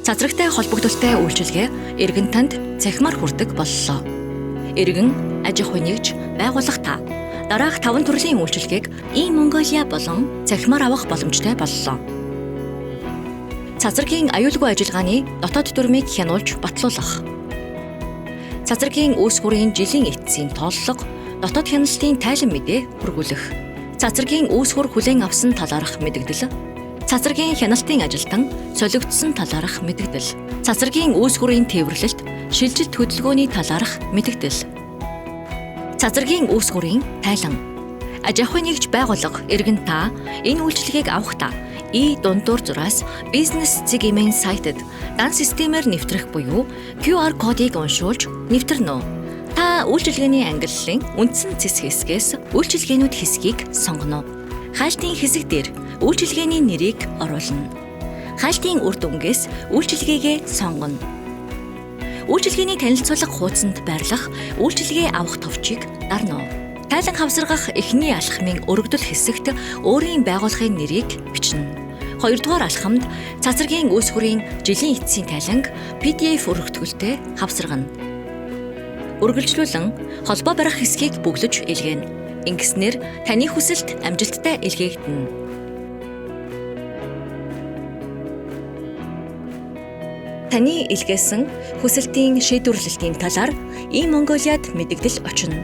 Цацрагтай холбогдолтой үйлчилгээ иргэн танд цахимаар хүрдэг боллоо. Иргэн аж ахуй нэгж байгууллага та дараах 5 төрлийн үйлчилгээг e-Mongolia болон цахимаар авах боломжтой боллоо. Цацрагийн аюулгүй ажиллагааны дотоод дүрмийг хянуулж батлуулах. Цацрагийн үүс хүрийн жилийн эцсийн тооллого, дотоод хяналтын тайлан мэдээ хүргүүлэх. Цацрагийн үүс хүр хүлээн авсан талаарх мэдэгдэл. Цацрагийн хяналтын ажилтан солигдсон талаарх мэдэгдэл. Цацрагийн үүс хүрийн тээвэрлэлт, шилжилт хөдөлгөөний талаарх мэдэгдэл. Цацрагийн үүс хүрийн тайлан. Аж ахуй нэгж байгууллага иргэн та энэ үйлчилгээг авахдаа дундуур зураас бизнес цэг имэн сайтад дан системээр нэвтрэх буюу QR кодыг уншуулж нэвтрэнэ. Та үйлчилгээний ангиллалын үндсэн цэс хэсгээс үйлчилгээнүүд хэсгийг сонгоно. Хаалтын хэсэг дээр үйлчилгээний нэрийг оруулна. Хаалтын үр дүнгээс үйлчилгээгээ сонгоно. Үйлчилгээний танилцуулга хуудсанд байрлах үйлчилгээ авах товчийг дарна. Тайлан хавсаргах эхний алхмын өргөдөл хэсэгт өөрийн байгууллагын нэрийг бичнэ. Хоёрдугаар алхамд цацрагийн үүс хүрийн жилийн эцсийн тайланг PDF өргөтгөлтэй хавсаргана. Үргэлжлүүлэн холбоо барих хэсгийг бүглэж илгээнэ. Ингэснээр таны хүсэлт амжилттай илгээгдэнэ. Таны илгээсэн хүсэлтийн шийдвэрлэлтийн талаар e-Mongoliad мэдэгдэл очино.